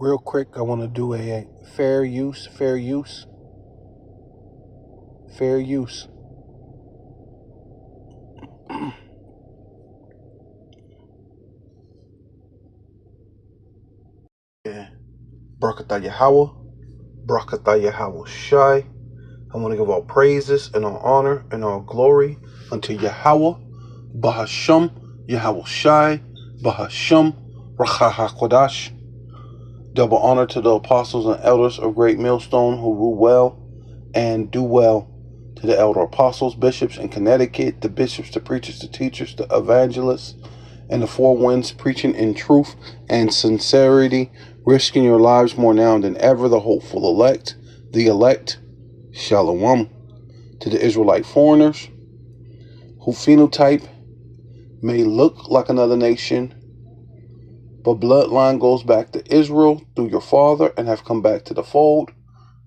Real quick, I want to do a fair use. Yeah. Barakatah Yahweh, Barakatah Yahweh Shai. I want to give all praises and all honor and all glory unto Yahweh, Bahasham, Yahweh Shai, Bahasham, Racha HaKodash. Double honor to the apostles and elders of Great Millstone who rule well and do well. To the elder apostles, bishops in Connecticut, the bishops, the preachers, the teachers, the evangelists, and the four winds preaching in truth and sincerity, risking your lives more now than ever, the hopeful elect, Shalom. To the Israelite foreigners who phenotype may look like another nation, but bloodline goes back to Israel through your father and have come back to the fold.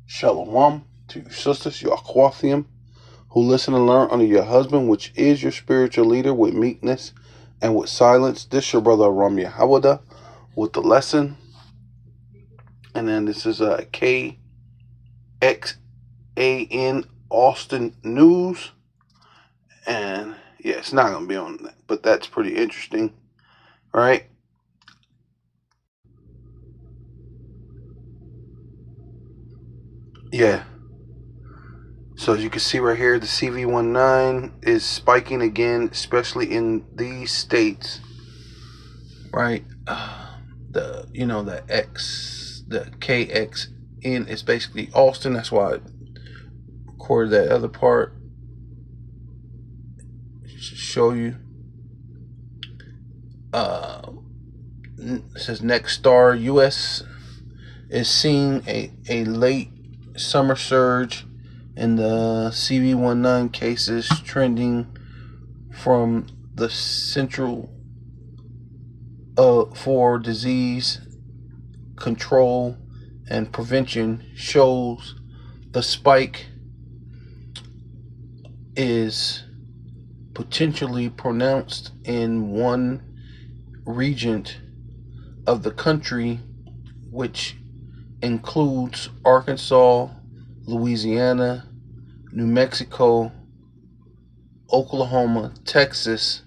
Shalom. To your sisters, your Aquathium, who listen and learn under your husband, which is your spiritual leader, with meekness and with silence. This your brother Aram Yahawada with the lesson. And then this is KXAN Austin News. And yeah, it's not going to be on that, but that's pretty interesting, right? Yeah. So as you can see right here, the CV-19 is spiking again, especially in these states, right? The KXN is basically Austin. That's why I recorded that other part to show you. It says next star U.S. is seeing a late summer surge in the CV-19 cases, trending from the Central for Disease Control and Prevention shows the spike is potentially pronounced in one region of the country, which includes Arkansas, Louisiana, New Mexico, Oklahoma, Texas,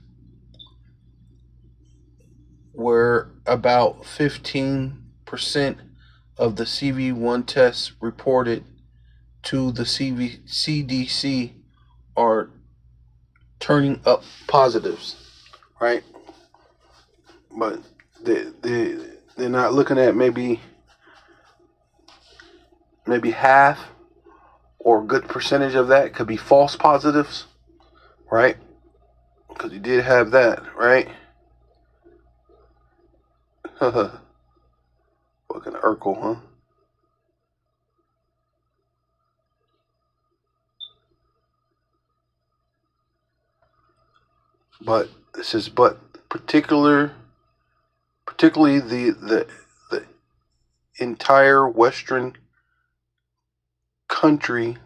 where about 15% of the CV-1 tests reported to the CDC are turning up positives, right? But they're not looking at maybe half or a good percentage of that could be false positives, right? Because you did have that, right? Fucking Urkel, huh? But this is particularly the entire Western country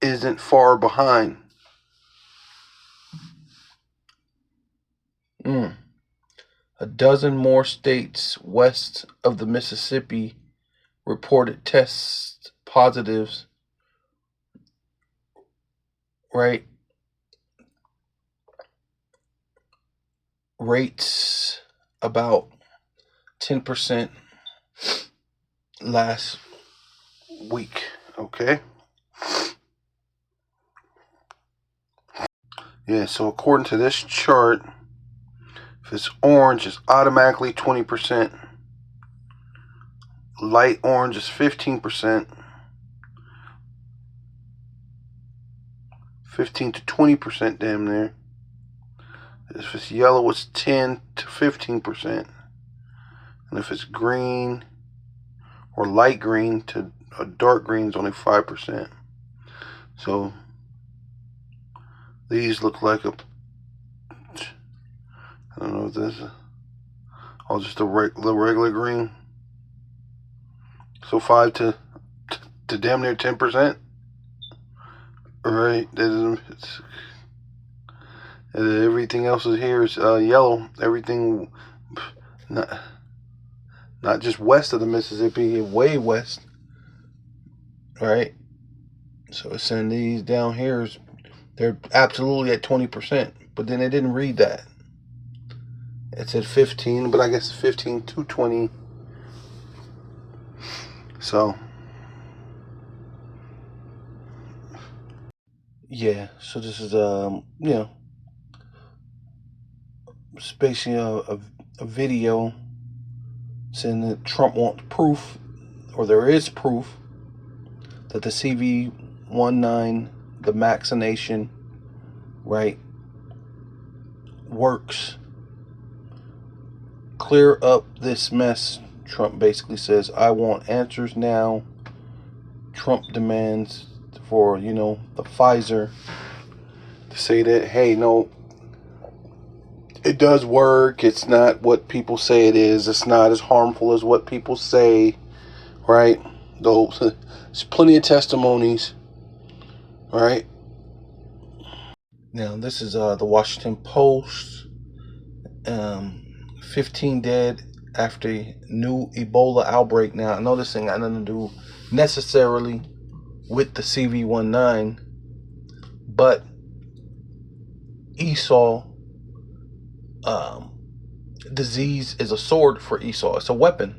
isn't far behind. A dozen more states west of the Mississippi reported test positives, right? Rates about 10% last week, okay? Yeah, so according to this chart, if it's orange, it's automatically 20%. Light orange is 15%. 15 to 20% damn near. If it's yellow, it's 10 to 15%. And if it's green or light green to a dark green, is only 5%. So these look like I don't know if this is just a regular green. So 5 to damn near 10%. Right? Everything else is here is yellow. Everything, not just west of the Mississippi, way west, right? So it's saying these down here, they're absolutely at 20%, but then it didn't read that. It said 15, but I guess 15 to 20. So, yeah. So this is it's basically a video saying that Trump wants proof, or there is proof, that the CV-19, the vaccination, right, works. Clear up this mess, Trump basically says. I want answers now. Trump demands for, the Pfizer to say that, hey, no, it does work. It's not what people say it is. It's not as harmful as what people say, right? Though there's plenty of testimonies, right? Now, this is the Washington Post. 15 dead after new Ebola outbreak. Now, I know this ain't got nothing to do necessarily with the CV-19, but Esau, disease is a sword for Esau. It's a weapon.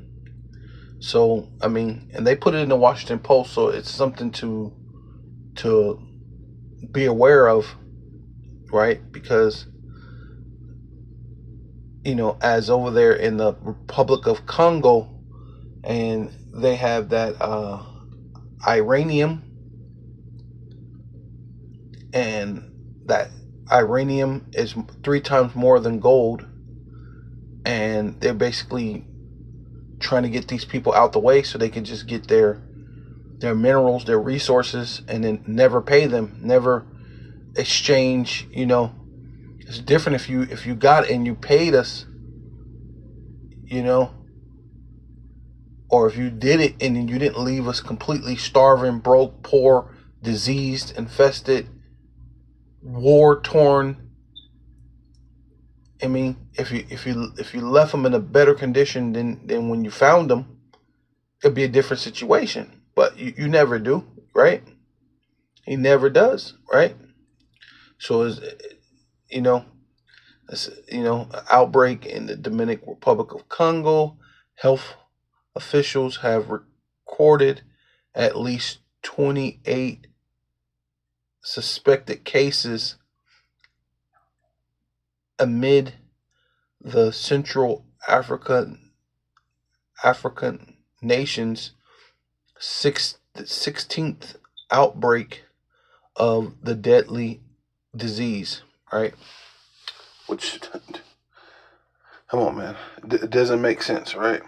So, I mean, and they put it in the Washington Post, so it's something to be aware of, right? Because, as over there in the Republic of Congo, and they have that uranium, and that uranium is 3 times more than gold, and they're basically trying to get these people out the way so they can just get their minerals, their resources, and then never pay them, never exchange. It's different if you got it and you paid us, or if you did it and then you didn't leave us completely starving, broke, poor, diseased, infested, war torn. I mean, if you left them in a better condition than when you found them, it'd be a different situation. But you never do, right? He never does, right? So outbreak in the Dominican Republic of Congo. Health officials have recorded at least 28 suspected cases amid the Central African nation's 16th outbreak of the deadly disease, right? Which, come on, man, it doesn't make sense, right?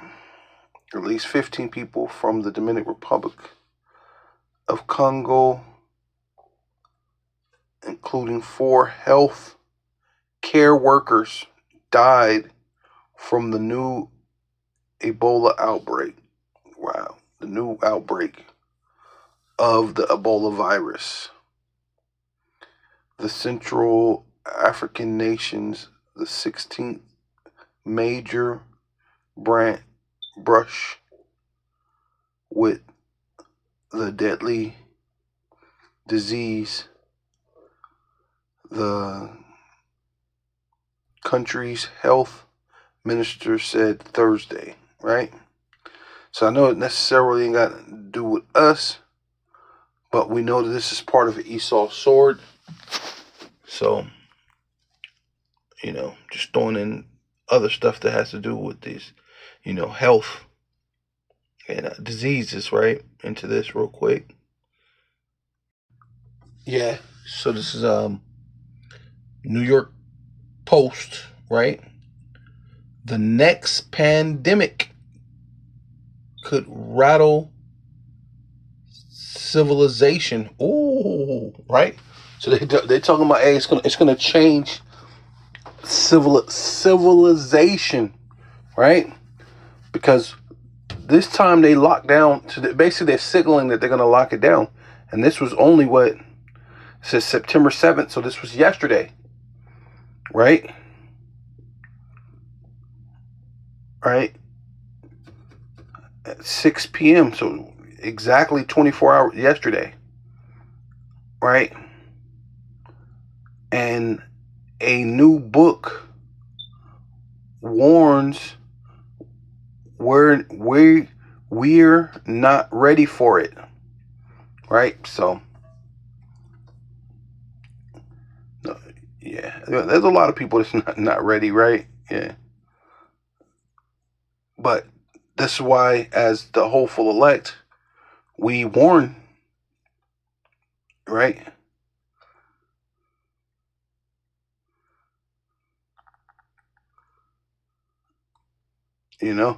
At least 15 people from the Dominican Republic of Congo, including 4 health care workers, died from the new Ebola outbreak. Wow, the new outbreak of the Ebola virus. The Central African nations, the 16th major brush with the deadly disease. The country's health minister said Thursday, right? So I know it necessarily ain't got to do with us, but we know that this is part of Esau's sword. So, just throwing in other stuff that has to do with these, health and diseases, right, into this real quick. Yeah. So this is New York Post, right? The next pandemic could rattle civilization. Ooh, right? So they're talking about, hey, it's gonna change civilization, right? Because this time they locked down. So basically they're signaling that they're gonna lock it down, and this was only what it says September 7th. So this was yesterday, right? Right. at 6 p.m. So exactly 24 hours yesterday, right? And a new book warns we're not ready for it, right? So yeah, there's a lot of people that's not ready, right? Yeah, but this is why, as the hopeful elect, we warn, right? You know,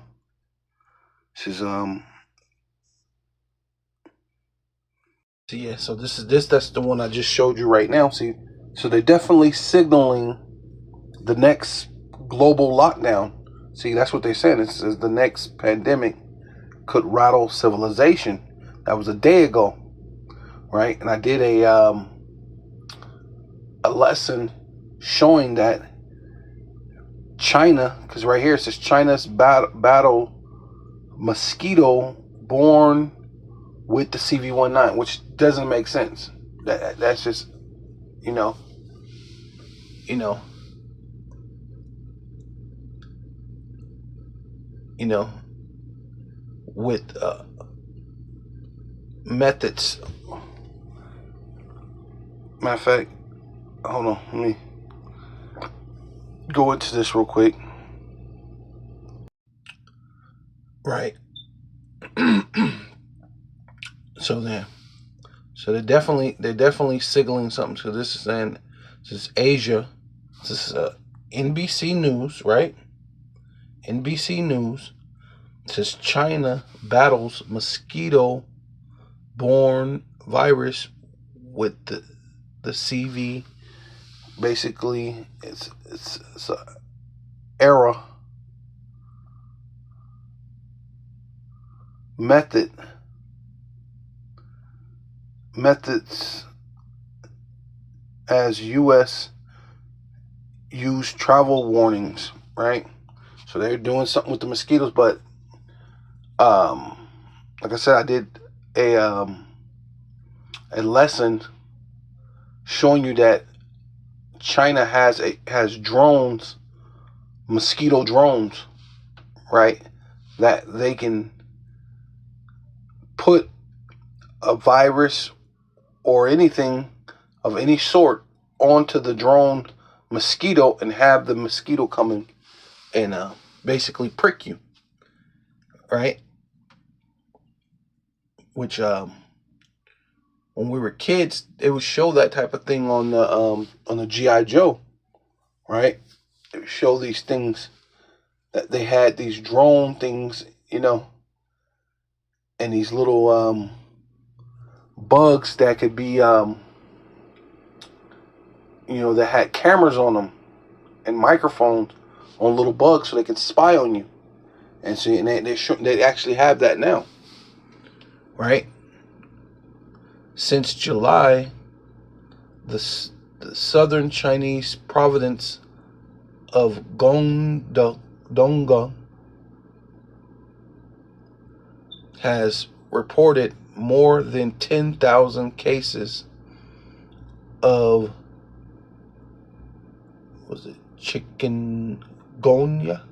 this is So yeah, so that's the one I just showed you right now. See, so they're definitely signaling the next global lockdown. See, that's what they're saying. It says the next pandemic could rattle civilization. That was a day ago, right? And I did a lesson showing that China, because right here it says China's battle mosquito born with the CV-19, which doesn't make sense. That's just, you know, you know, you know, with methods. Matter of fact, hold on, let me go into this real quick. Right. So they're definitely signaling something. So this is saying, this is Asia. This is NBC News, right? NBC News. It says China battles mosquito-borne virus with the CV. Basically, it's a era methods as U.S. use travel warnings, right? So they're doing something with the mosquitoes, but like I said, I did a lesson showing you that China has drones, mosquito drones, right? That they can put a virus or anything of any sort onto the drone mosquito and have the mosquito come in and basically prick you, right? Which when we were kids, they would show that type of thing on the GI Joe, right? They would show these things that they had, these drone things, and these little bugs that could be that had cameras on them and microphones on little bugs so they can spy on you. And see, and they actually have that now, right? Since July, the southern Chinese province of Guangdong has reported more than 10,000 cases of chikungunya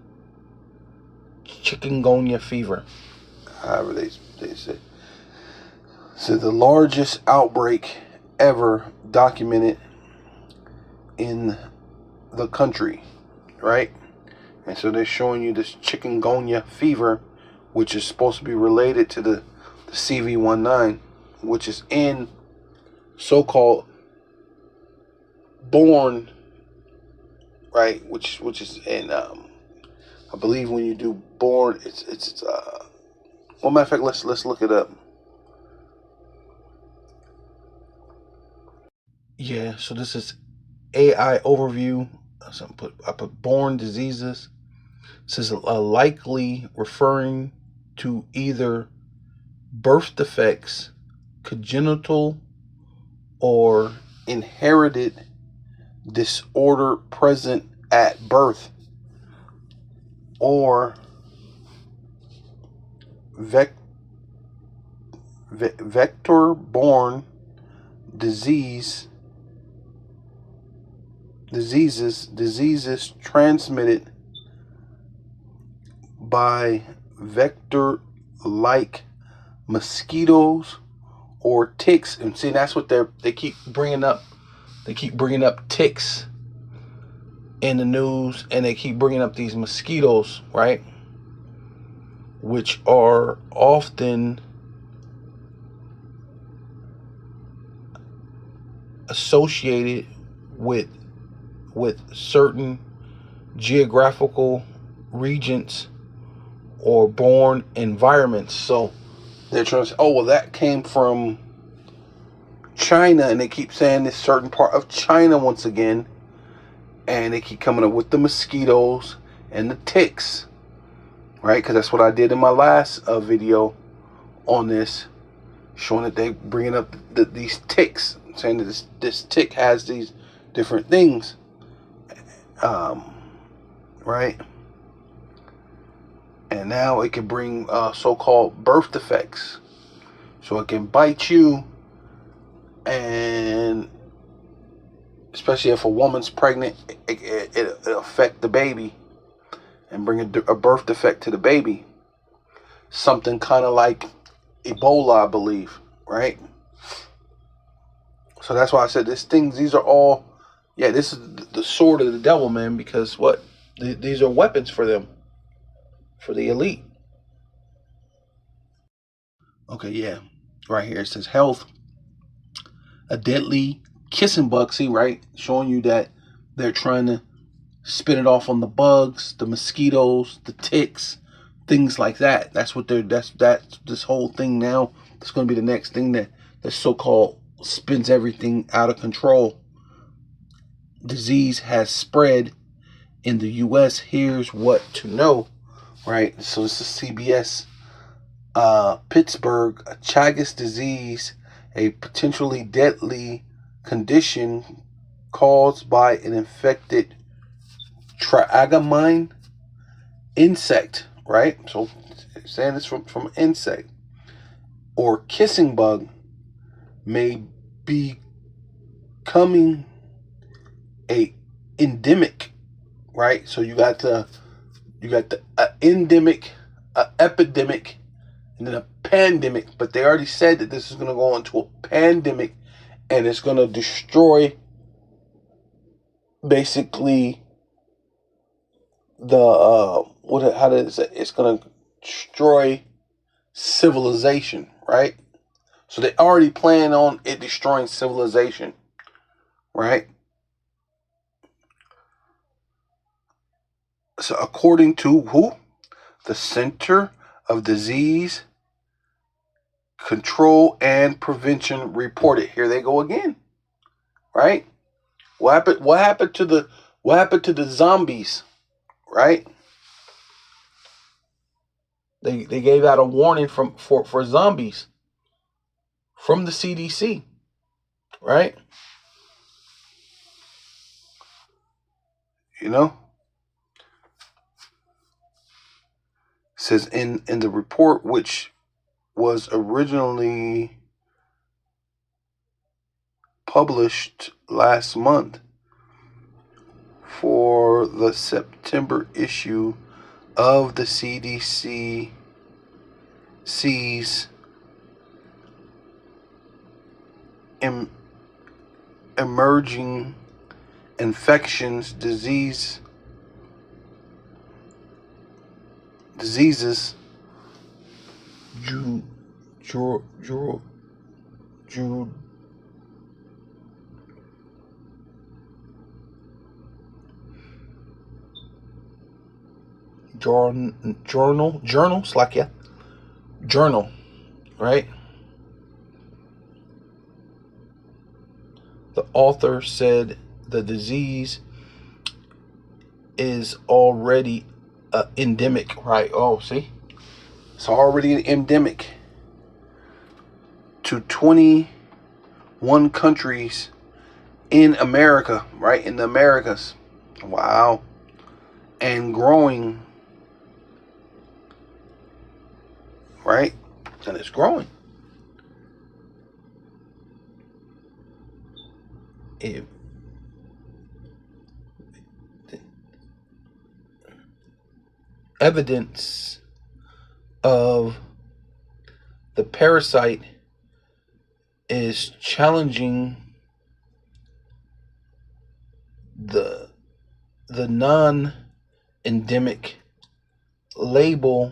fever. However they say. So the largest outbreak ever documented in the country, right? And so they're showing you this chikungunya fever, which is supposed to be related to the CV-19, which is in so-called born, right? Which is in I believe when you do born, it's well, matter of fact, let's look it up. Yeah, so this is AI overview. I put born diseases. This is likely referring to either birth defects, congenital or inherited disorder present at birth, or vector-borne diseases transmitted by vector-like mosquitoes or ticks. And see, that's what they keep bringing up. They keep bringing up ticks in the news, and they keep bringing up these mosquitoes, right? Which are often associated with certain geographical regions or born environments. So they're trying to say, oh, well, that came from China, and they keep saying this certain part of China once again, and they keep coming up with the mosquitoes and the ticks, right? Because that's what I did in my last video on this, showing that they bringing up these ticks, saying that this tick has these different things, right? And now it can bring so-called birth defects. So it can bite you, and especially if a woman's pregnant, it'll affect the baby and bring a birth defect to the baby. Something kind of like Ebola, I believe, right? So that's why I said these are all, yeah, this is the sword of the devil, man, because what? These are weapons for them, for the elite. Okay, yeah. Right here it says health, a deadly kissing bug. See, right? Showing you that they're trying to spin it off on the bugs, the mosquitoes, the ticks, things like that. That's what that's this whole thing now. It's going to be the next thing that so-called spins everything out of control. Disease has spread in the U.S. Here's what to know, right? So this is CBS. Pittsburgh, Chagas disease, a potentially deadly condition caused by an infected triagamine insect, right? So saying this from insect or kissing bug, may be becoming a endemic, right? So you got the endemic, epidemic, and then a pandemic. But they already said that this is going to go into a pandemic, and it's going to destroy basically the how did it say? It's going to destroy civilization, right? So they already plan on it destroying civilization, right? So according to who? The Center of Disease Control and Prevention reported. Here they go again, right? What happened to the zombies, right? They gave out a warning for zombies from the CDC, right? You know, it says in the report, which was originally published last month for the September issue of the CDC's emerging infections diseases journal, right? The author said the disease is already endemic, right? Oh, see, it's already an endemic to 21 countries in America, right? In the Americas. Wow. And growing right? And it's growing. It, evidence of the parasite is challenging the non-endemic label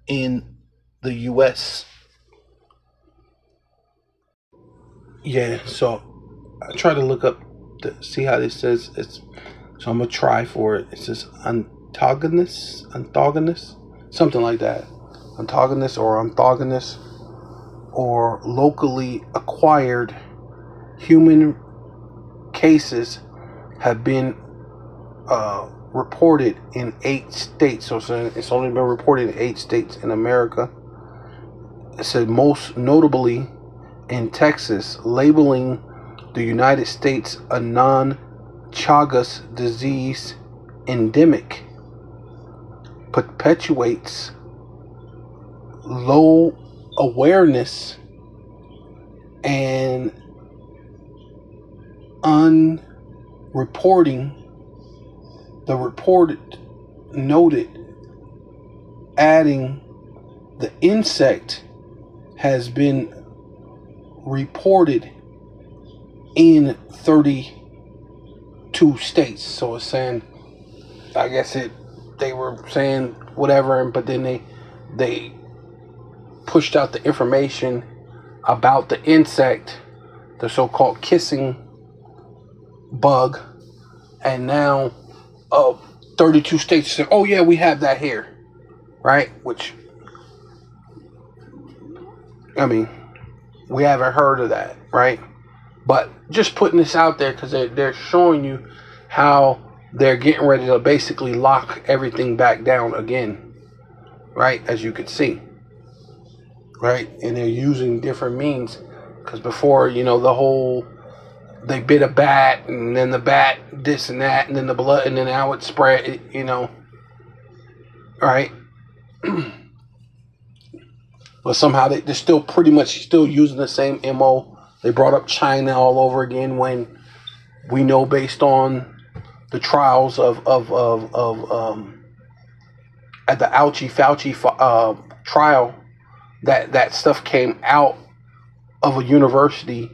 in the US. Yeah, so I try to look up to see how this says it's. So I'm gonna try for it. It says antagonist, something like that. Antagonist, or locally acquired human cases have been reported in 8 states. So it's only been reported in 8 states in America. It said most notably in Texas, labeling the United States a non-Chagas disease endemic perpetuates low awareness and unreporting. The report noted, adding, the insect has been reported in 32 states. So it's saying, I guess they were saying whatever, but then they pushed out the information about the insect, the so-called kissing bug, and now 32 states said, oh yeah, we have that here, right? Which, I mean, we haven't heard of that, right? But just putting this out there because they're showing you how they're getting ready to basically lock everything back down again, right? As you can see, right? And they're using different means because before, the whole, they bit a bat and then the bat this and that and then the blood and then how it spread, right? But somehow they're still pretty much still using the same MO. They brought up China all over again when we know based on the trials of at the Fauci trial that stuff came out of a university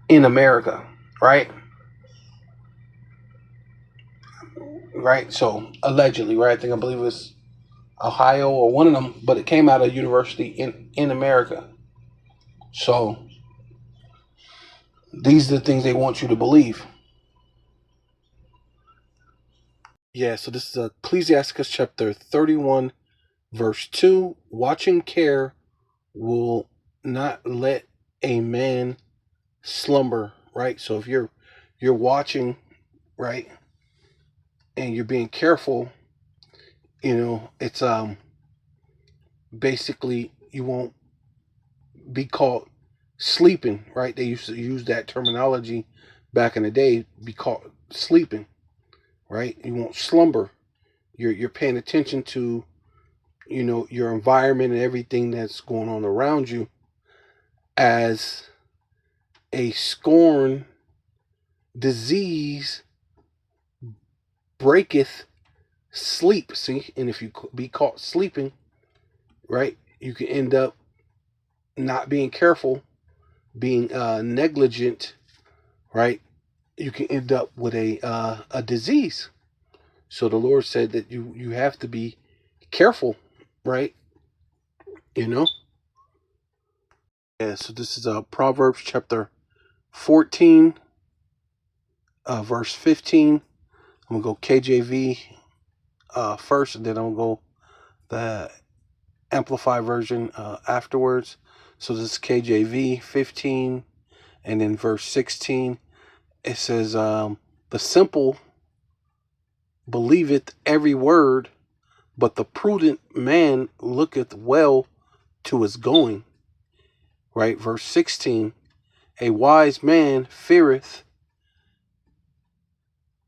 in America, right? Right. So allegedly, right? I believe it was Ohio or one of them, but it came out of a university in America. So these are the things they want you to believe. Yeah, so this is Ecclesiasticus chapter 31, verse 2. Watching care will not let a man slumber, right? So if you're watching, right, and you're being careful, it's basically you won't be caught sleeping, right? They used to use that terminology back in the day, be caught sleeping, right? You won't slumber. You're paying attention to, your environment and everything that's going on around you, as a scorn disease breaketh sleep. See, and if you be caught sleeping, right, you can end up not being careful, being negligent, right? You can end up with a disease. So the Lord said that you have to be careful, right? Yeah. So this is Proverbs chapter 14, verse 15. I'm gonna go KJV first, and then I'm gonna go the Amplified version afterwards. So this is KJV 15, and then verse 16. It says, "The simple believeth every word, but the prudent man looketh well to his going." Right, verse 16. "A wise man feareth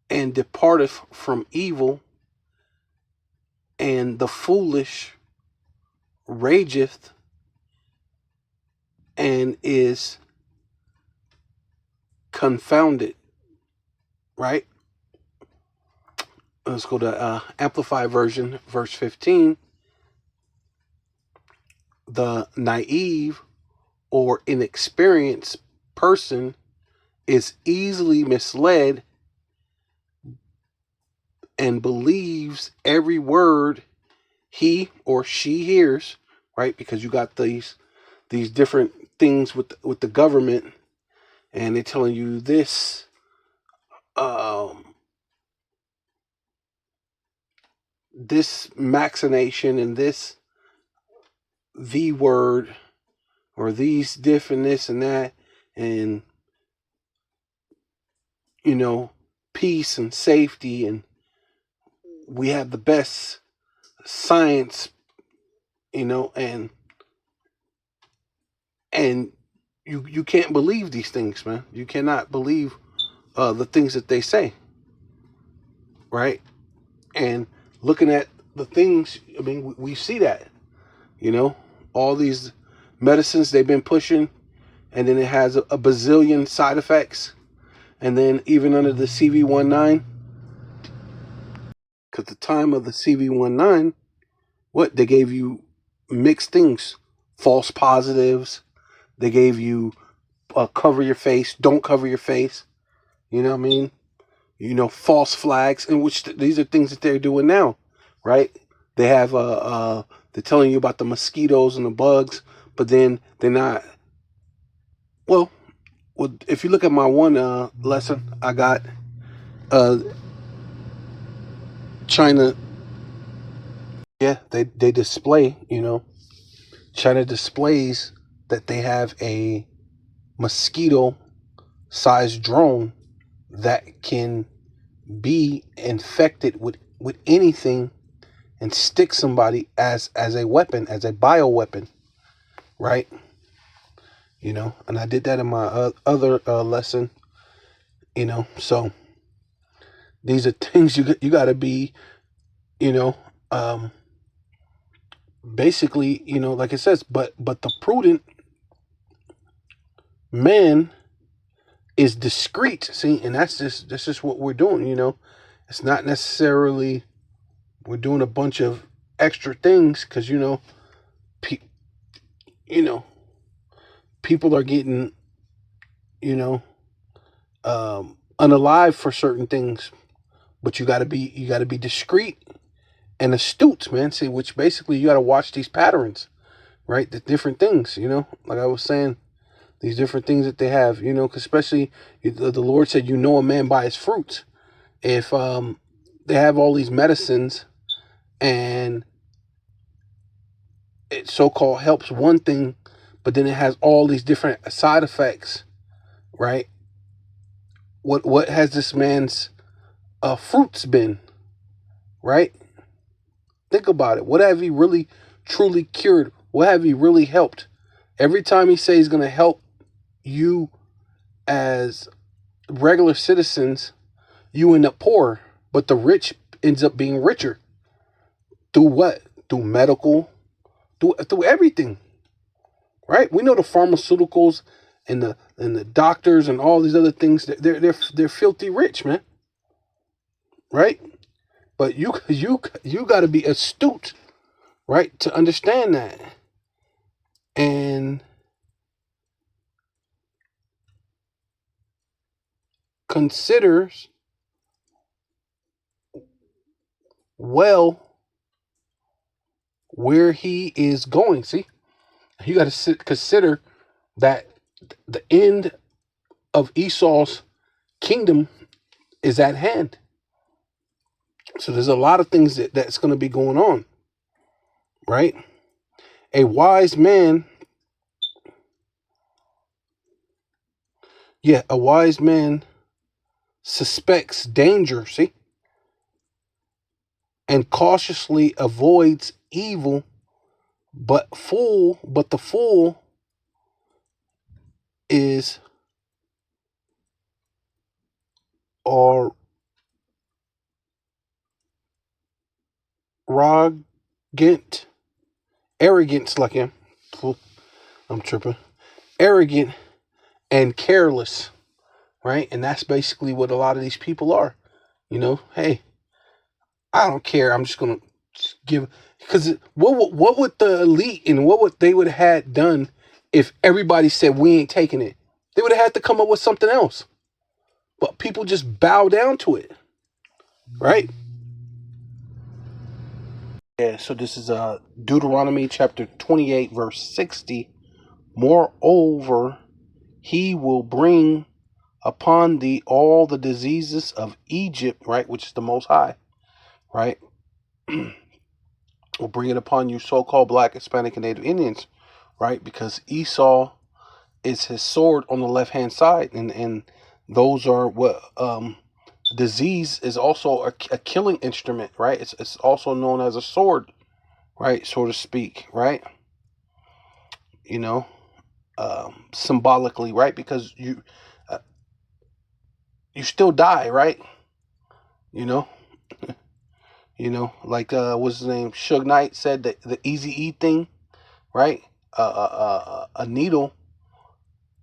and departeth from evil, and the foolish rageth and is confounded, right? Let's go to Amplified Version, verse 15. The naive or inexperienced person is easily misled and believes every word he or she hears, right? Because you got these different things with the government, and they're telling you this this vaccination and this V word or these different this and that, and peace and safety, and we have the best science, and you can't believe these things, man. You cannot believe the things that they say, right? And looking at the things, I mean, we see that, all these medicines they've been pushing, and then it has a bazillion side effects, and then even under the CV-19, because the time of the CV-19, what they gave you mixed things, false positives. They gave you cover your face, don't cover your face. You know what I mean? False flags, in which these are things that they're doing now, right? They have they're telling you about the mosquitoes and the bugs, but then they're not. Well, if you look at my one lesson, I got China. Yeah, they display. China displays that they have a mosquito-sized drone that can be infected with anything and stick somebody as a weapon, as a bioweapon, right? And I did that in my other lesson. So these are things you got to be, basically, like it says, but the prudent man is discreet. See, and that's just what we're doing. It's not necessarily we're doing a bunch of extra things because pe- you know people are getting unalive for certain things, but you got to be discreet and astute, man. See, which basically you got to watch these patterns, right? The different things, like I was saying, these different things that they have, 'cause especially the Lord said, a man by his fruits. If they have all these medicines and it so-called helps one thing, but then it has all these different side effects, right? What has this man's fruits been, right? Think about it. What have he really truly cured? What have he really helped? Every time he says he's going to help you as regular citizens, you end up poor, but the rich ends up being richer. Through what? Through medical, through everything, right? We know the pharmaceuticals and the doctors and all these other things. They're filthy rich, man, right? But you got to be astute, right, to understand that, and considers well where he is going. See, you got to consider that the end of Esau's kingdom is at hand. So there's a lot of things that's going to be going on, right? A wise man, a wise man suspects danger, see, and cautiously avoids evil, but the fool is arrogant arrogance, like him. I'm tripping. Arrogant and careless, right? And that's basically what a lot of these people are. Hey, I don't care. I'm just gonna give, because what would the elite and what would they would have had done if everybody said we ain't taking it? They would have had to come up with something else. But people just bow down to it, right? Yeah, so this is Deuteronomy chapter 28, verse 60. Moreover, he will bring upon thee all the diseases of Egypt, right, which is the Most High, right? Will bring it upon you, so-called Black, Hispanic, and Native Indians, right? Because Esau is his sword on the left-hand side, and those are what disease is also a killing instrument, right? It's also known as a sword, right, so to speak, right? Symbolically, right? Because you still die, right? You know, like what's his name? Suge Knight said that the Easy E thing, right? A needle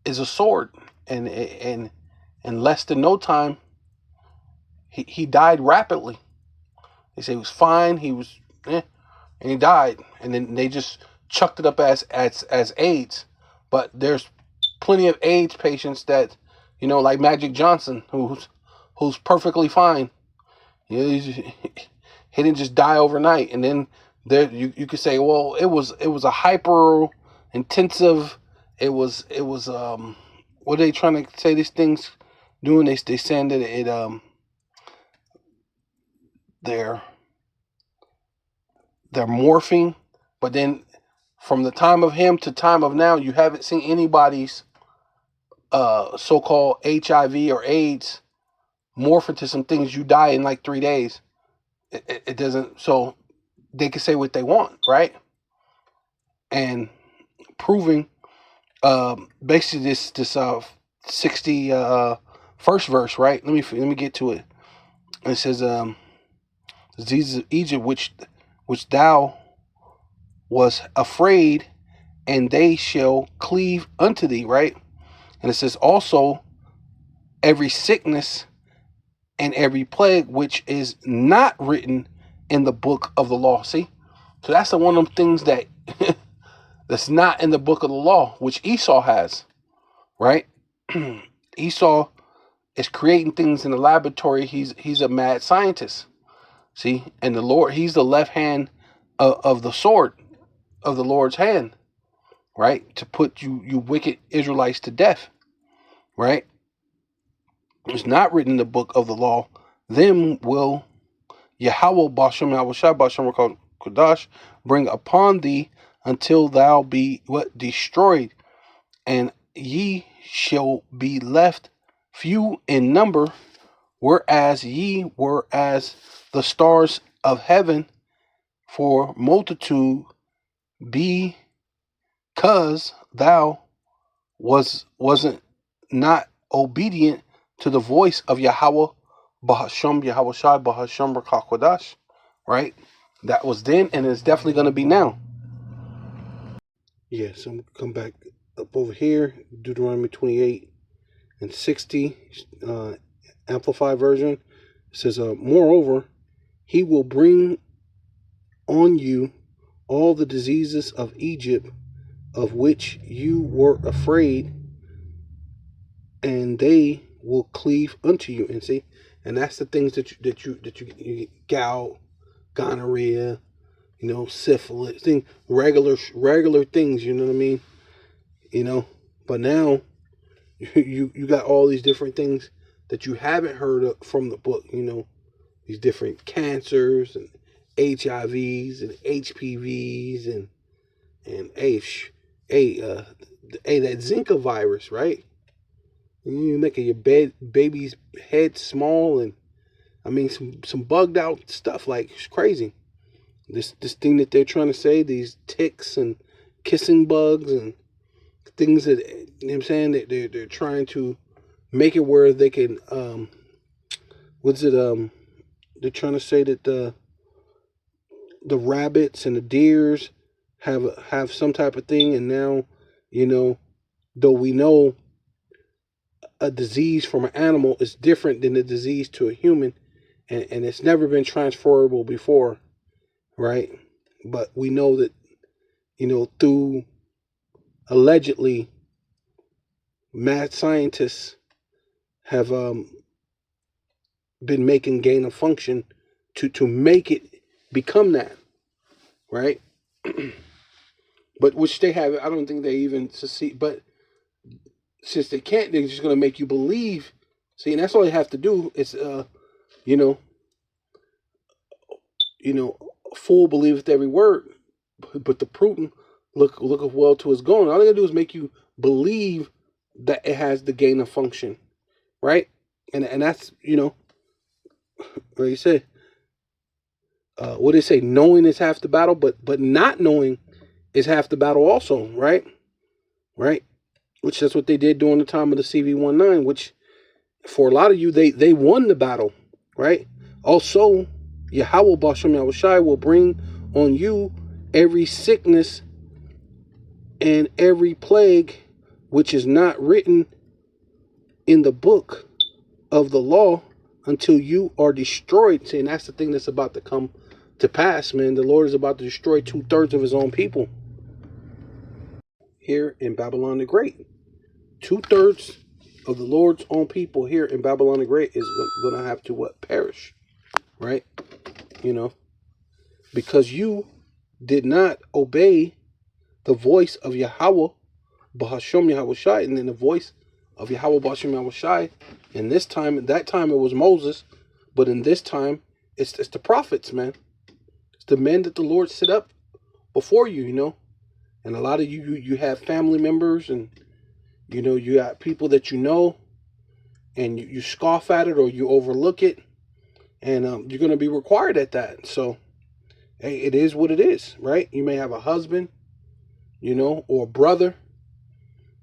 is a sword, and in less than no time, he died rapidly. They say he was fine, he was, and he died, and then they just chucked it up as AIDS. But there's plenty of AIDS patients that, like Magic Johnson, who's perfectly fine. He didn't just die overnight. And then there you could say, well, it was a hyper intensive. It was what are they trying to say? These things doing they saying that they're morphing, but then from the time of him to time of now, you haven't seen anybody's so-called HIV or AIDS morph into some things. You die in like 3 days. It doesn't. So they can say what they want, right? And proving basically this 60 first verse, right? Let me get to it. It says diseases of Egypt which thou was afraid, and they shall cleave unto thee, right? And it says also every sickness and every plague which is not written in the book of the law. See? So that's one of them things that that's not in the book of the law, which Esau has, right? Esau is creating things in the laboratory. He's a mad scientist. See? And the Lord, he's the left hand of the sword of the Lord's hand, right? To put you wicked Israelites to death, right? It's not written in the book of the law. Them will Yahweh Bashem Yahushai Bashem Kodash bring upon thee until thou be destroyed, and ye shall be left few in number, whereas ye were as the stars of heaven for multitude, because thou wasn't not obedient to the voice of Yahweh Bahasham Yahushai Bahasham Rakakwadash, right? That was then, and it's definitely going to be now. Yeah, so I'm going to come back up over here, Deuteronomy 28 and 60, Amplified version. It says, moreover, he will bring on you all the diseases of Egypt, of which you were afraid, and they will cleave unto you. And see, and that's the things that you get gout, gonorrhea, syphilis, regular things. You know what I mean? But now you got all these different things that you haven't heard of from the book. These different cancers and HIVs and HPVs and that Zika virus, right? You making your baby's head small, and I mean some bugged out stuff, like it's crazy. This thing that they're trying to say, these ticks and kissing bugs and things that, you know what I'm saying, that they're trying to make it where they can they're trying to say that the rabbits and the deers have some type of thing, and now, you know, though we know a disease from an animal is different than a disease to a human, and it's never been transferable before, right? But we know that, through allegedly mad scientists have been making gain of function to make it become that, right? But which they have, I don't think they even succeed. But since they can't, they're just gonna make you believe. See, and that's all they have to do is, you know, a fool believeth every word, but the prudent looketh well to his going. All they gotta do is make you believe that it has the gain of function, right? And that's, what you say. What they say, knowing is half the battle, but not knowing is half the battle also, right? Right? Which that's what they did during the time of the CV-19, which for a lot of you, they won the battle, right? Also, Yahweh Bashem Yahushai will bring on you every sickness and every plague which is not written in the book of the law until you are destroyed. See, and that's the thing that's about to come to pass, man. The Lord is about to destroy 2/3 of his own people here in Babylon the Great. 2/3 of the Lord's own people here in Babylon the Great is going to have to perish, right? Because you did not obey the voice of Yahweh Bahasham Yahushai, and then the voice of Yahweh Bahasham Yahushai. And this time, at that time it was Moses, but in this time it's the prophets, man. It's the men that the Lord set up before you, And a lot of you have family members, and you got people that and you scoff at it or you overlook it, and you're going to be required at that. So, hey, it is what it is, right? You may have a husband, or a brother,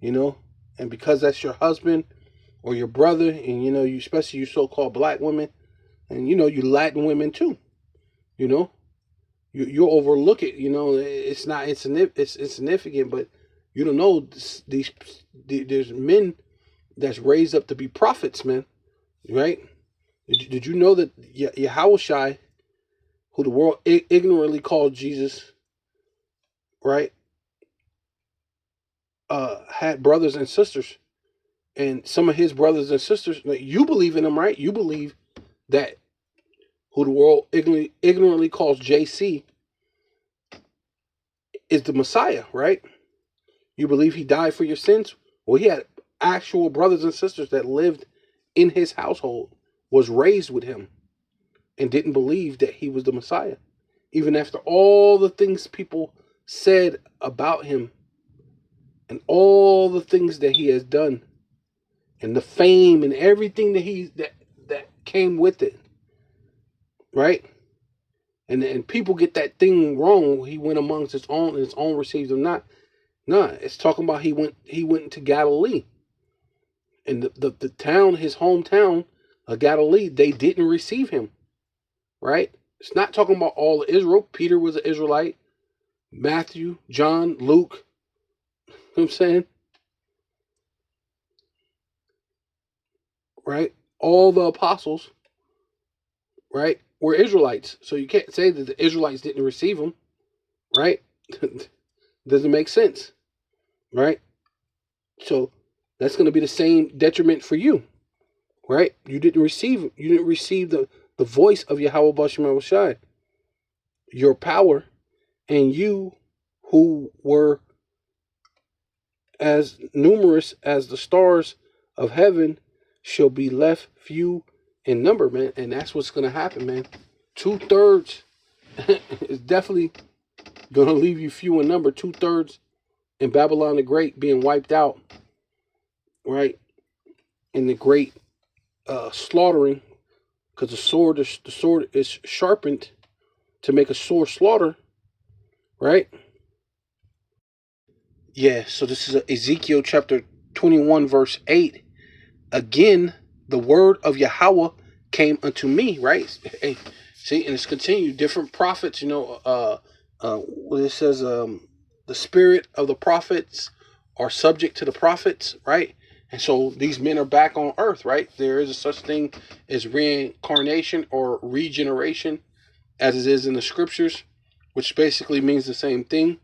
and because that's your husband or your brother, and you, especially you so-called black women, and you Latin women too, you overlook it. It's not it's insignificant, but you don't know there's men that's raised up to be prophets, man, right? Did you know that Yahushai, who the world ignorantly called Jesus, right, had brothers and sisters, and some of his brothers and sisters, you believe in them, right? You believe that who the world ignorantly calls JC is the Messiah, right? You believe he died for your sins? Well, he had actual brothers and sisters that lived in his household, was raised with him, and didn't believe that he was the Messiah. Even after all the things people said about him and all the things that he has done and the fame and everything that came with it, right? And people get that thing wrong. He went amongst his own, and his own received him not. Nah, it's talking about he went into Galilee. And the town, his hometown of Galilee, they didn't receive him. Right? It's not talking about all of Israel. Peter was an Israelite. Matthew, John, Luke. You know what I'm saying? Right? All the apostles, right, were Israelites. So you can't say that the Israelites didn't receive him. Right? Doesn't make sense. Right? So that's going to be the same detriment for you. Right? You didn't receive the voice of Yahweh Bashem Yahushai, your power, and you who were as numerous as the stars of heaven shall be left few in number, man. And that's what's going to happen, man. 2/3 is definitely going to leave you few in number. 2/3 in Babylon the Great being wiped out, right? In the great slaughtering, because the sword is sharpened to make a sore slaughter, right? Yeah, so this is Ezekiel chapter 21, verse 8. Again, the word of Yahweh came unto me, right? Hey, see, and it's continued. Different prophets, what it says, the spirit of the prophets are subject to the prophets, right? And so these men are back on earth, right? There is a such thing as reincarnation or regeneration, as it is in the scriptures, which basically means the same thing.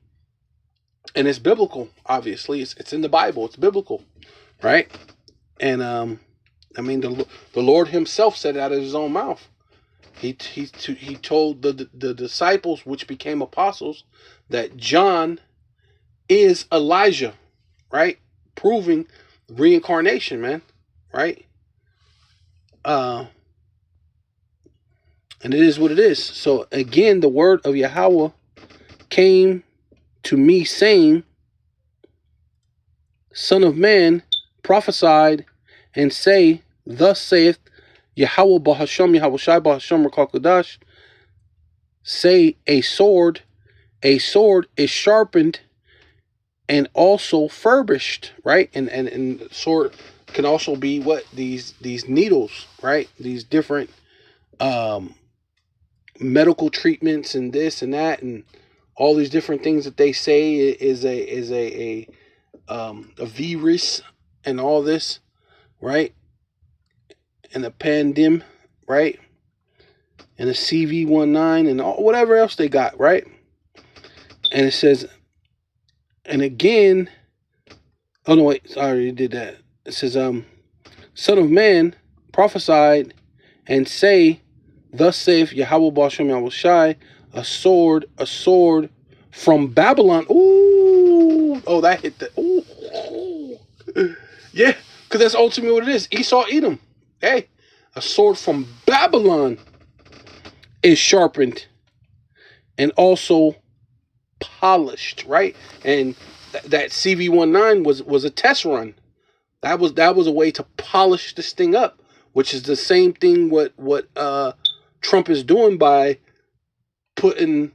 And it's biblical, obviously. It's in the Bible. It's biblical, right? And I mean, the Lord himself said it out of his own mouth. He told the disciples, which became apostles, that John is Elijah, right? Proving reincarnation, man, right? And it is what it is. So again, the word of Yahweh came to me saying, Son of man, prophesied and say, thus saith Yahweh Bahasham, Yahweh Shai Bahasham Rakal, say a sword is sharpened and also furbished, right? And sword can also be what? These needles, right? These different medical treatments and this and that and all these different things that they say is a virus and all this, right? And a pandemic, right? And a CV-19 and all, whatever else they got, right? And it says, and again, oh no, wait, I already did that. It says, Son of man, prophesied and say, thus saith Yahweh Bashem Yahweh Shai, a sword from Babylon. Ooh, oh, that hit the, ooh. Yeah, because that's ultimately what it is. Esau, Edom. Hey, a sword from Babylon is sharpened and also polished, right? And that CV-19 was a test run. That was a way to polish this thing up, which is the same thing what Trump is doing by putting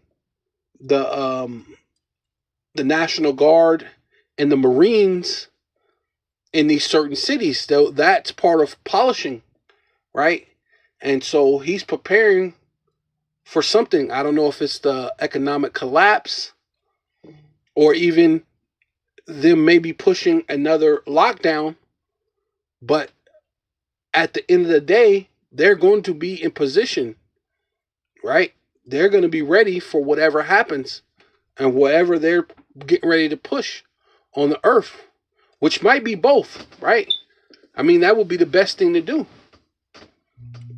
the National Guard and the Marines in these certain cities. So that's part of polishing, right? And so he's preparing for something. I don't know if it's the economic collapse or even them maybe pushing another lockdown. But at the end of the day, they're going to be in position, right? They're going to be ready for whatever happens and whatever they're getting ready to push on the earth, which might be both, right? I mean, that would be the best thing to do.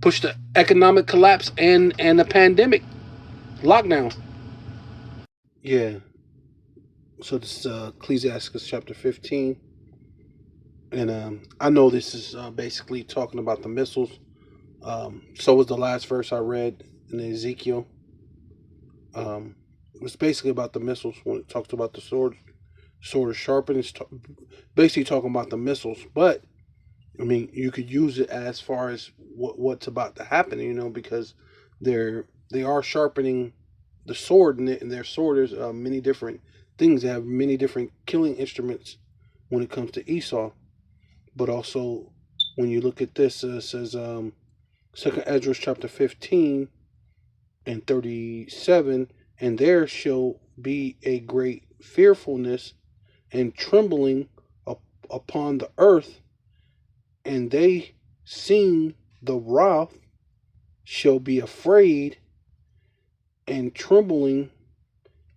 Push the economic collapse and the pandemic lockdown. Yeah. So this is Ecclesiastes chapter 15. And I know this is basically talking about the missiles. So was the last verse I read in Ezekiel. It's basically about the missiles when it talks about the sword is sharpened. It's basically talking about the missiles. But I mean, you could use it as far as what's about to happen, because they are sharpening the sword, and their sword is many different things. They have many different killing instruments when it comes to Esau. But also, when you look at this, it says 2 Esdras chapter 15 and 37, and there shall be a great fearfulness and trembling upon the earth, and they seeing the wrath shall be afraid, and trembling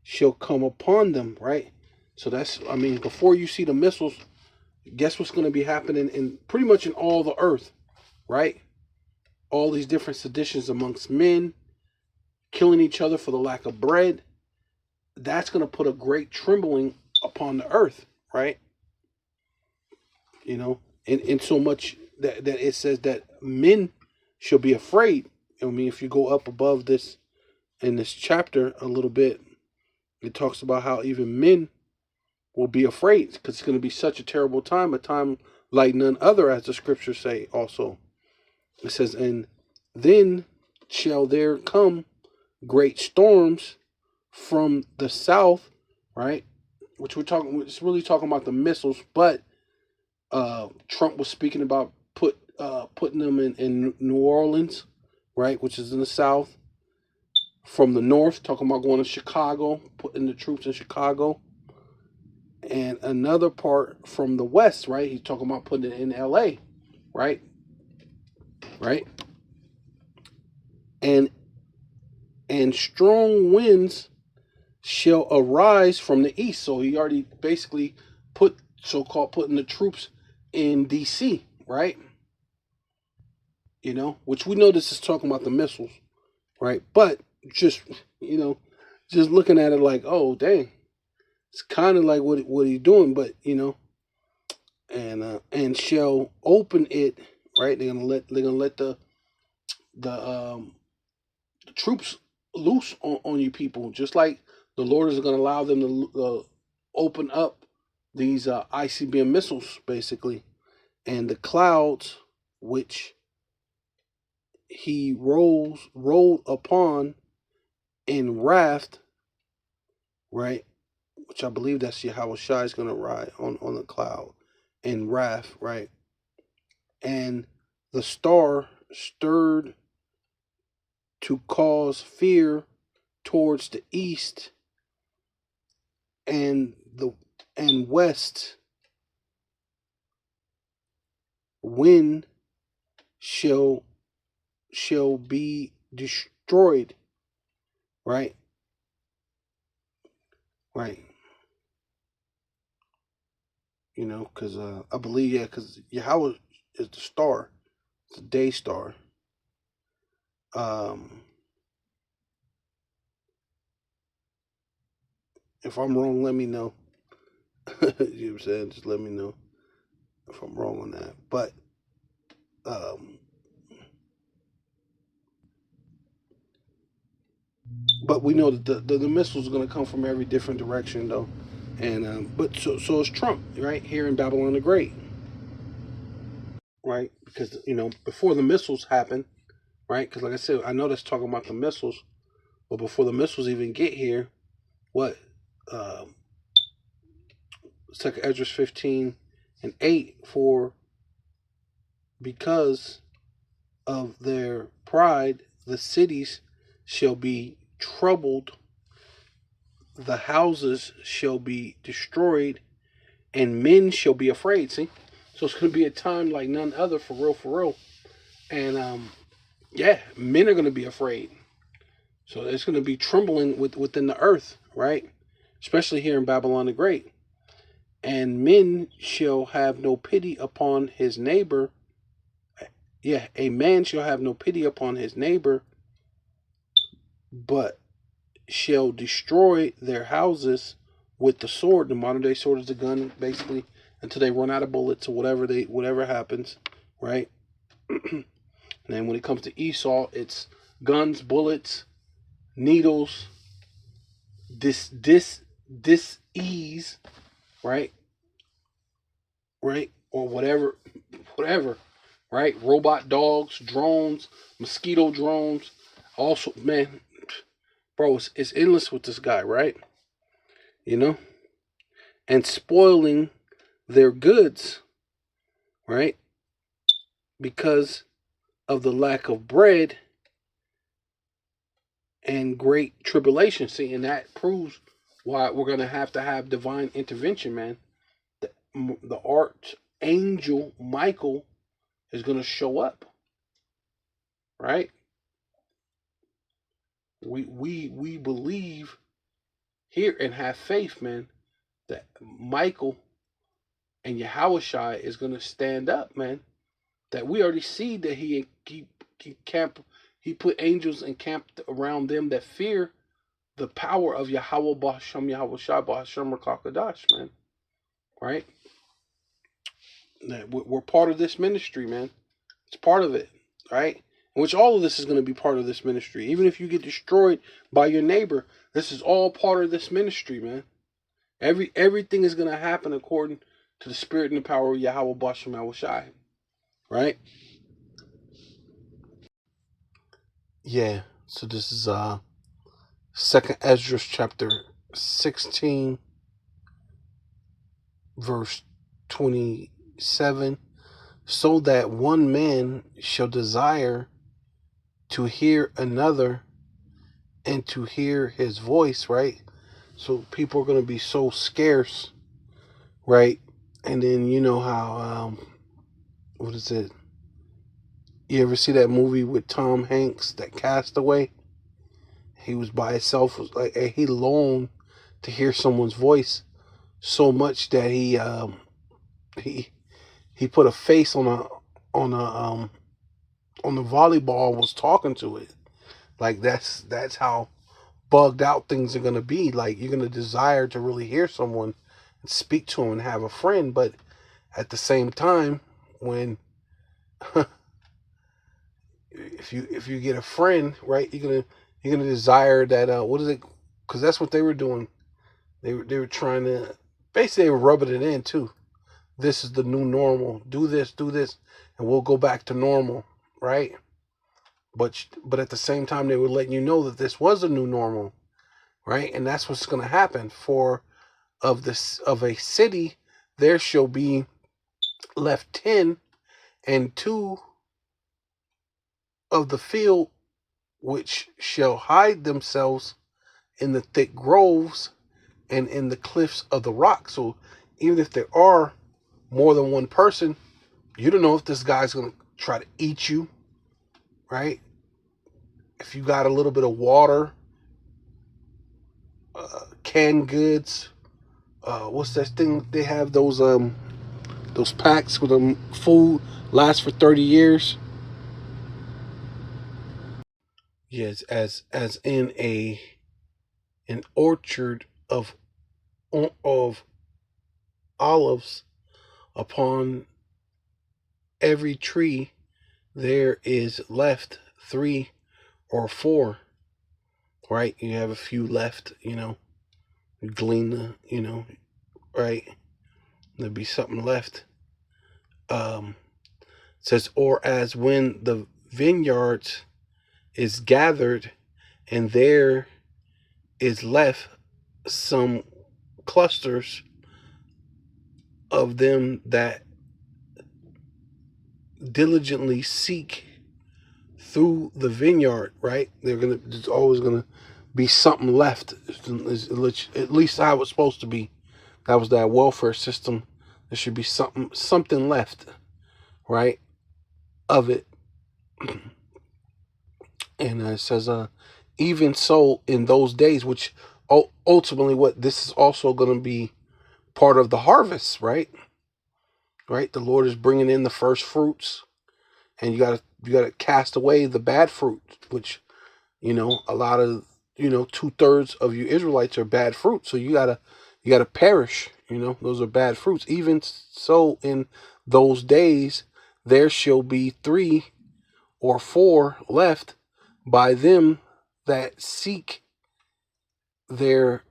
shall come upon them, right? So that's, I mean, before you see the missiles, guess what's going to be happening in pretty much in all the earth, right? All these different seditions amongst men, killing each other for the lack of bread. That's going to put a great trembling upon the earth, right? In so much that it says that men shall be afraid. I mean, if you go up above this in this chapter a little bit, it talks about how even men will be afraid because it's going to be such a terrible time, a time like none other, as the scriptures say also. It says, and then shall there come great storms from the south, right? Which it's really talking about the missiles, but Trump was speaking about putting them in New Orleans, right, which is in the south. From the north, talking about going to Chicago, putting the troops in Chicago. and another part from the west, right? He's talking about putting it in LA, right? Right? And strong winds shall arise from the east. So he already basically putting the troops in DC, right? Which we know this is talking about the missiles, right? But just just looking at it like, oh dang, it's kind of like what he's doing, but and shall open it, right? They're gonna let the troops loose on you people, just like the Lord is gonna allow them to open up these ICBM missiles, basically, and the clouds which he rolled upon in wrath, right? Which I believe that's Yahweh Shai is going to ride on the cloud in wrath, right? And the star stirred to cause fear towards the east and west wind shall be destroyed, right? Right. Because I believe, yeah, because Yahweh is the star. It's a day star. If I'm wrong, let me know. You know what I'm saying? Just let me know if I'm wrong on that. But we know that the missiles are going to come from every different direction, though. And but so is Trump, right, here in Babylon the Great, right? Because before the missiles happen, right? Because like I said, I know that's talking about the missiles, but before the missiles even get here, what? Second Ezra 15:8, for because of their pride the cities shall be troubled, the houses shall be destroyed, and men shall be afraid. See, so it's going to be a time like none other, for real. And yeah, men are going to be afraid. So it's going to be trembling within the earth, right? Especially here in Babylon the Great. And men shall have no pity upon his neighbor. Yeah, a man shall have no pity upon his neighbor, but shall destroy their houses with the sword. The modern day sword is the gun, basically, until they run out of bullets or whatever happens, right? And then when it comes to Esau, it's guns, bullets, needles, ease, right? Right? Or whatever, right? Robot dogs, drones, mosquito drones. Also, man, bro, it's endless with this guy, right? And spoiling their goods, right? Because of the lack of bread and great tribulation. See, and that proves why we're going to have divine intervention, man. The archangel Michael is going to show up, right? We believe here and have faith, man, that Michael and Yahushua is going to stand up, man. That we already see that he put angels encamped around them that fear the power of Yahweh B'Hashem Yahushua B'Hashem Rakakadash, man. Right? We're part of this ministry, man. It's part of it, right? Which all of this is going to be part of this ministry. Even if you get destroyed by your neighbor, this is all part of this ministry, man. Everything is going to happen according to the spirit and the power of Yahweh B'Hashem Yahushua, right? Yeah. So this is Second Ezra chapter 16, verse 27. So that one man shall desire to hear another and to hear his voice, right? So people are going to be so scarce right? And then you know how what is it? You ever see that movie with Tom Hanks, that Castaway? He was by himself. Was like he longed to hear someone's voice so much that he he put a face on a on the volleyball and was talking to it. Like that's how bugged out things are gonna be. Like you're gonna desire to really hear someone and speak to them and have a friend, but at the same time, when if you get a friend, right, you're gonna desire that what is it? Because that's what they were doing. They were trying to basically they were rubbing it in too. This is the new normal. Do this, and we'll go back to normal, right? But at the same time, they were letting you know that this was a new normal, right? And that's what's going to happen. For of a city, there shall be left 10, and 2 of the field which shall hide themselves in the thick groves and in the cliffs of the rock. So even if there are more than one person, you don't know if this guy's going to try to eat you, right? If you got a little bit of water, canned goods, what's that thing they have, those packs with them food lasts for 30 years. Yes, as in a an orchard of olives, upon every tree there is left 3 or 4, right? You have a few left, you glean the, right? There'll be something left. It says, or as when the vineyard is gathered, and there is left some clusters of them that diligently seek through the vineyard, right? There's always gonna be something left. At least how it's supposed to be. That was that welfare system. There should be something left, right, of it. And it says, even so in those days, which ultimately what this is also going to be part of the harvest, right? Right? The Lord is bringing in the first fruits, and you gotta cast away the bad fruit, which a lot of 2/3 of you Israelites are bad fruit. So you gotta perish. Those are bad fruits. Even so, in those days, there shall be 3 or 4 left by them that seek their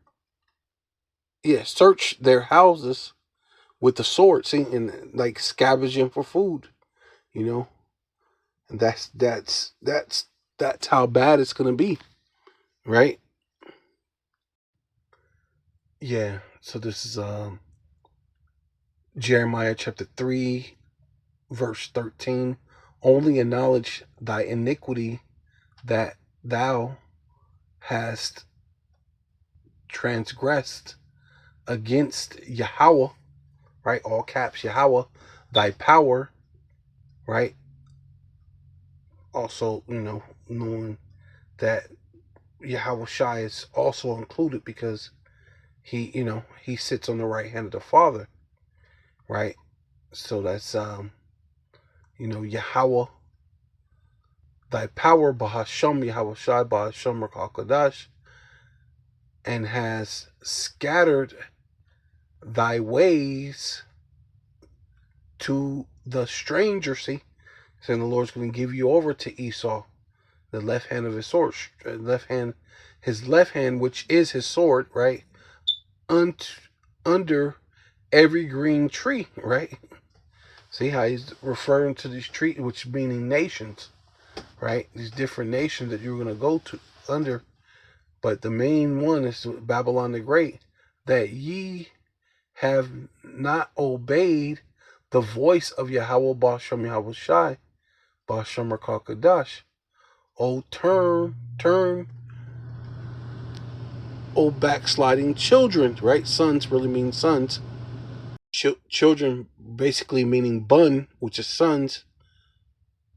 search their houses with the sword, see, and like scavenging for food, you know, and that's how bad it's gonna be, right? Yeah. So this is Jeremiah chapter 3, verse 13. Only acknowledge thy iniquity that thou hast transgressed against Yahweh, right? All caps, Yahweh, thy power, right? Also, knowing that Yahweh Shai is also included because he sits on the right hand of the Father, right? So that's Yahweh, thy power, Bahasham, Yahweh Shai, Bahasham Rakakadash, and has scattered thy ways to the stranger. See, saying the Lord's going to give you over to Esau, the left hand of his sword, his left hand, which is his sword, right? Under every green tree, right? See how he's referring to these trees, which meaning nations, right? These different nations that you're going to go to under. But the main one is Babylon the Great, that ye have not obeyed the voice of Yahweh Basham Yahweh Shai, Basham Rakakadash. O turn, O backsliding children, right? Sons really mean sons. children basically meaning bun, which is sons,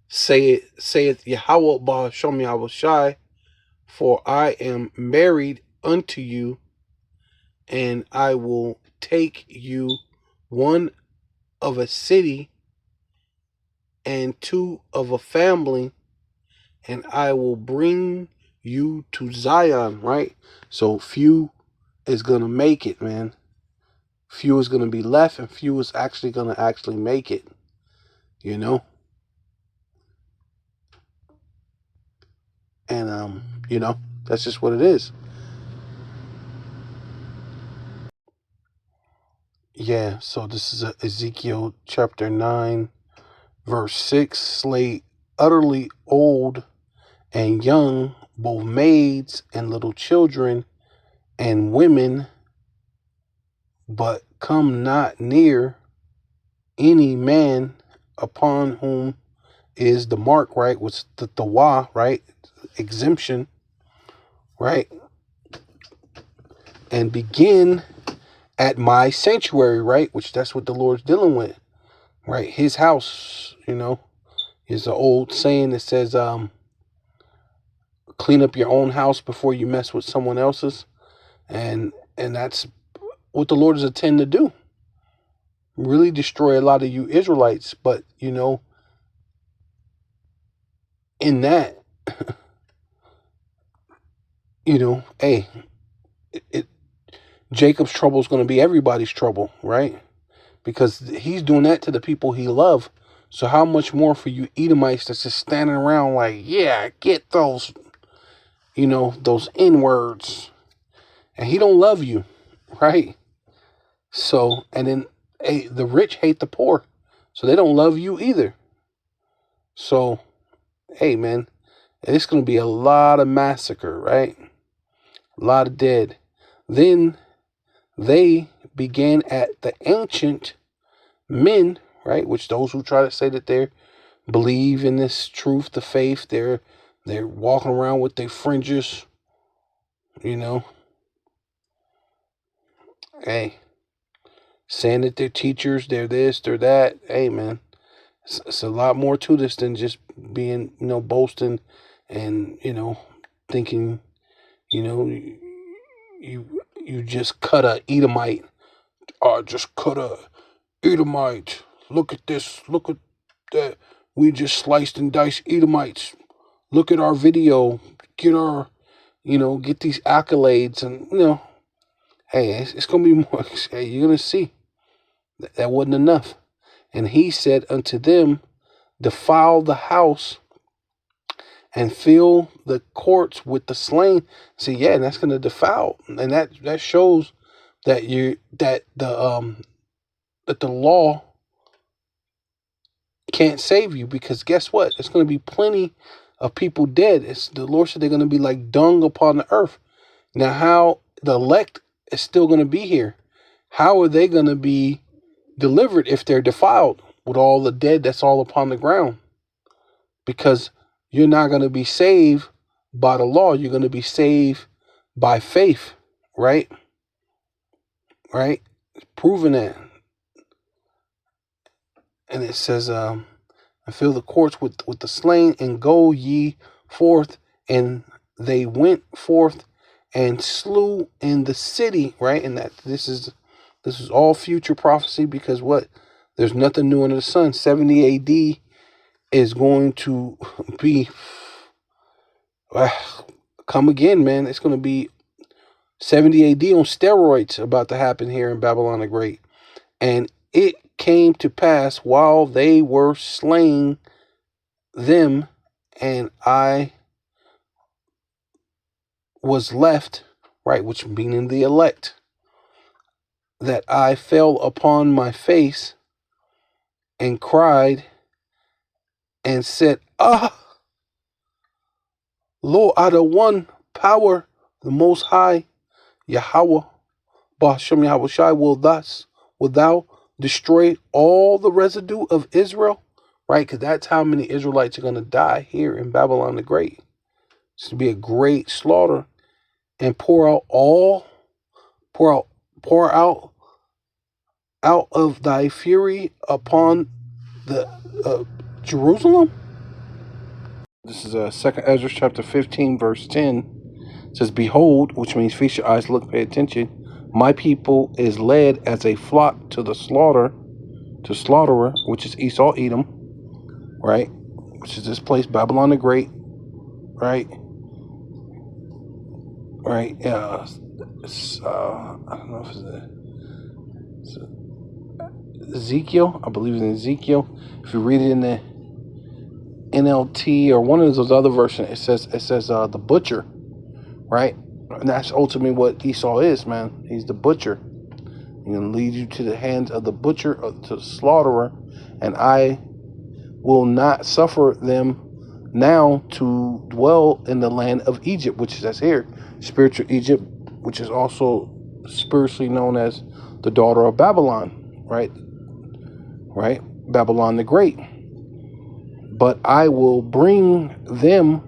saith Yahweh Ba'ashem Yahweh Shai, for I am married unto you, and I will take you one of a city and two of a family, and I will bring you to Zion, right? So few is going to make it, man. Few is going to be left, and few is actually going to actually make it, you know? And, that's just what it is. Yeah, so this is Ezekiel chapter 9, verse 6. Slay utterly old and young, both maids and little children and women, but come not near any man upon whom is the mark, right? What's the wa, right? Exemption, right? And begin at my sanctuary, right? Which that's what the Lord's dealing with, right? His house, is an old saying that says, clean up your own house before you mess with someone else's. And that's what the Lord is intending to do. Really destroy a lot of you Israelites. But, in that, hey, Jacob's trouble is going to be everybody's trouble, right? Because he's doing that to the people he loves. So how much more for you Edomites that's just standing around like, yeah, get those, those N-words. And he don't love you, right? So, and then, hey, the rich hate the poor. So they don't love you either. So, hey, man, it's going to be a lot of massacre, right? A lot of dead. Then they began at the ancient men, right? Which those who try to say that they believe in this truth, the faith, they're walking around with their fringes, Hey, saying that they're teachers, they're this, they're that. Hey, man, it's a lot more to this than just being, boasting and, thinking, you just cut a Edomite. Just cut a Edomite. Look at this. Look at that. We just sliced and diced Edomites. Look at our video. Get our, get these accolades. And, hey, it's going to be more. Hey, you're going to see. That wasn't enough. And he said unto them, defile the house and fill the courts with the slain. See, yeah, and that's going to defile. And that shows that that the law can't save you, because guess what? There's going to be plenty of people dead. The Lord said they're going to be like dung upon the earth. Now, how the elect is still going to be here? How are they going to be delivered if they're defiled with all the dead that's all upon the ground? Because you're not going to be saved by the law. You're going to be saved by faith, right? Right? It's proven that. And it says, and fill the courts with the slain, and go ye forth. And they went forth and slew in the city, right? And that this is all future prophecy, because what? There's nothing new under the sun. 70 AD is going to be come again, man. It's going to be 70 AD on steroids about to happen here in Babylon the Great. And it came to pass while they were slaying them, and I was left, right, which meaning the elect, that I fell upon my face and cried and said, Lord, out of one power, the Most High, Yahweh, Ba'ashem Yahweh Shai, will thou destroy all the residue of Israel? Right? Because that's how many Israelites are going to die here in Babylon the Great. It's to be a great slaughter, and pour out out of thy fury upon the Jerusalem. This is Second Ezra chapter 15, verse 10. It says, "Behold," which means feast your eyes, look, pay attention. "My people is led as a flock to the slaughterer, which is Esau, Edom, right? Which is this place, Babylon the Great, right? Right? I don't know if it's Ezekiel. I believe it's in Ezekiel. If you read it in the NLT or one of those other versions, it says the butcher, right? And that's ultimately what Esau is, man. He's the butcher. He's going to lead you to the hands of the butcher, to the slaughterer, and I will not suffer them now to dwell in the land of Egypt, which is that's here, spiritual Egypt, which is also spiritually known as the daughter of Babylon, right? Right? Babylon the Great. But I will bring them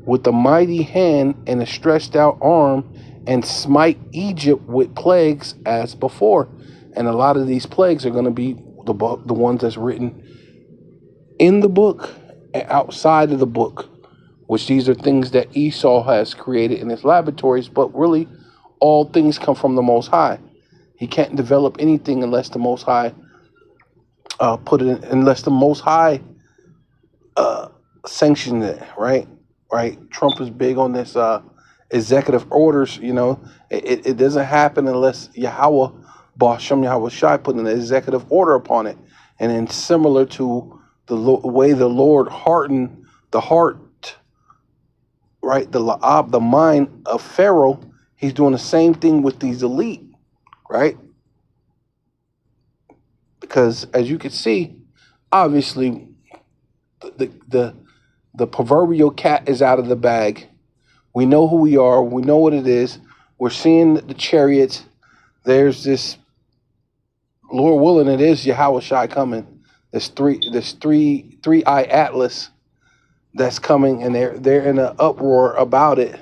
with a mighty hand and a stretched out arm and smite Egypt with plagues as before. And a lot of these plagues are going to be the ones that's written in the book and outside of the book, which these are things that Esau has created in his laboratories, but really all things come from the Most High. He can't develop anything unless the Most High unless the Most High sanctioned it, right? Right. Trump is big on this executive orders. It doesn't happen unless Yahweh, Ba'ashem Yahweh Shai, put an executive order upon it. And then similar to the way the Lord hardened the heart, right, the mind of Pharaoh, he's doing the same thing with these elite, right? Because as you can see, obviously, the proverbial cat is out of the bag. We know who we are. We know what it is. We're seeing the chariots. There's this, Lord willing, it is Yahweh Shai coming. This three-eye Atlas that's coming, and they're in an uproar about it.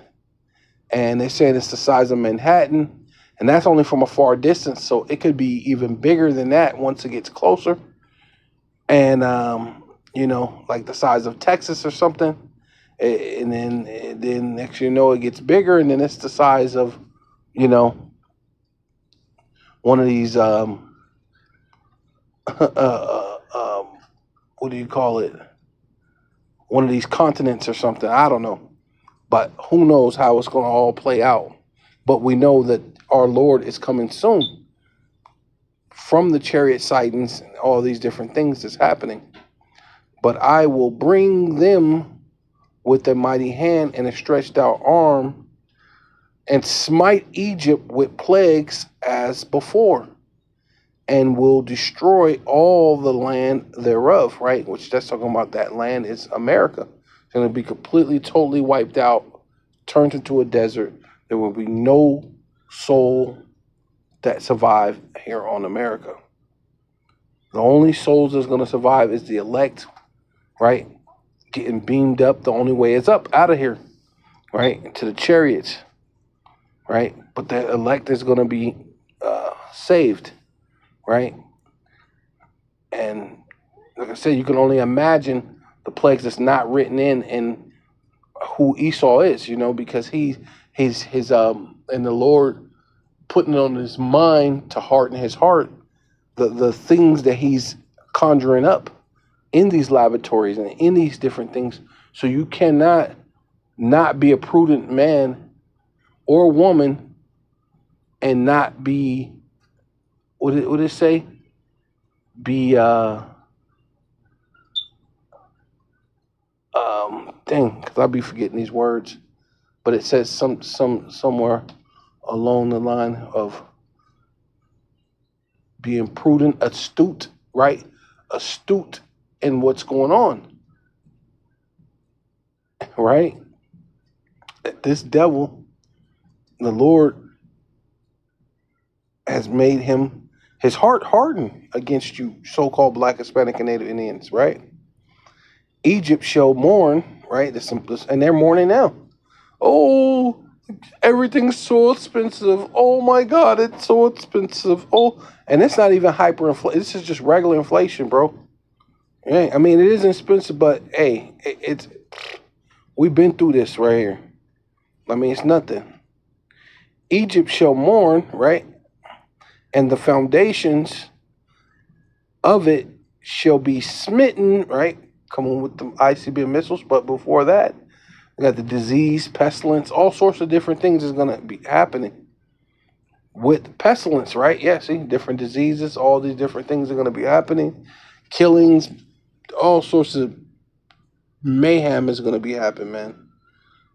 And they're saying it's the size of Manhattan, and that's only from a far distance. So it could be even bigger than that once it gets closer. And like the size of Texas or something. And then next it gets bigger, and then it's the size of, one of these what do you call it? One of these continents or something. I don't know, but who knows how it's going to all play out. But we know that our Lord is coming soon. From the chariot sightings and all these different things that's happening. But I will bring them with a mighty hand and a stretched out arm, and smite Egypt with plagues as before, and will destroy all the land thereof, right? Which that's talking about that land is America. It's going to be completely, totally wiped out, turned into a desert. There will be no soul that survive here on America. The only souls that's going to survive is the elect, right? Getting beamed up. The only way is up out of here, right? To the chariots, right? But the elect is going to be saved, right? And like I said, you can only imagine the plagues that's not written in who Esau is, because he's and the Lord putting it on his mind to harden his heart, the things that he's conjuring up in these laboratories and in these different things. So you cannot not be a prudent man or woman and not be, what did it say? Be because I'll be forgetting these words, but it says somewhere along the line of being prudent, astute, right? Astute in what's going on, right? This devil, the Lord has made his heart hardened against you, so-called Black, Hispanic, and Native Indians, right? Egypt shall mourn, right? And they're mourning now. Oh, Everything's so expensive. Oh my God, it's so expensive. Oh, and it's not even hyperinflation. This is just regular inflation, bro. Yeah, I mean, it is expensive, but hey, it's we've been through this right here. I mean, it's nothing. Egypt shall mourn, right? And the foundations of it shall be smitten, right? Coming with the ICBM missiles, but before that, we got the disease, pestilence, all sorts of different things is gonna be happening with pestilence, right? Yeah, see, different diseases, all these different things are gonna be happening, killings, all sorts of mayhem is gonna be happening, man.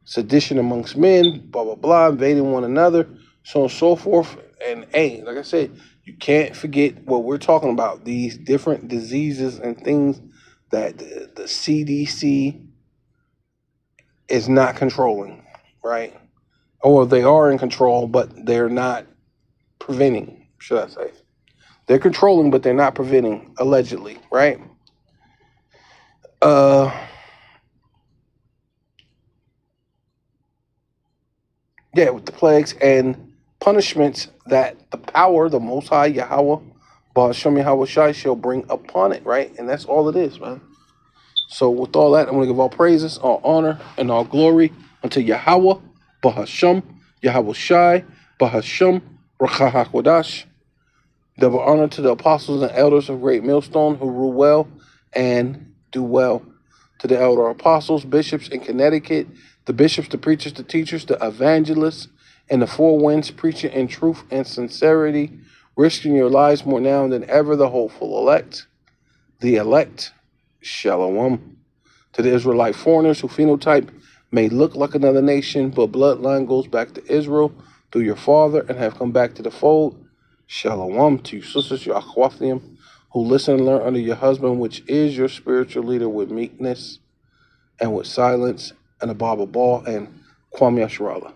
Sedition amongst men, blah blah blah, invading one another, so on and so forth. And hey, like I said, you can't forget what we're talking about, these different diseases and things that the CDC is not controlling, right? Or they are in control, but they're not preventing, should I say. They're controlling, but they're not preventing, allegedly, right? Uh, yeah, with the plagues and punishments that the power, the Most High Yahweh, Ba'ashem Yahweh Shai shall bring upon it, right? And that's all it is, man. So with all that, I'm going to give all praises, all honor, and all glory unto Yahweh, Ba'ashem Yahweh Shai, Ba'ashem Rakah HaKodash. Double honor to the apostles and elders of Great Millstone who rule well and do well. To the elder apostles, bishops in Connecticut, the bishops, the preachers, the teachers, the evangelists, and the four winds preaching in truth and sincerity, risking your lives more now than ever, the hopeful elect. The elect, Shalom. To the Israelite foreigners who phenotype may look like another nation, but bloodline goes back to Israel through your father and have come back to the fold. Shalom to you sisters, your akhwathim, who listen and learn under your husband, which is your spiritual leader, with meekness and with silence, and a Bible ball, and Kwame Yasharallah.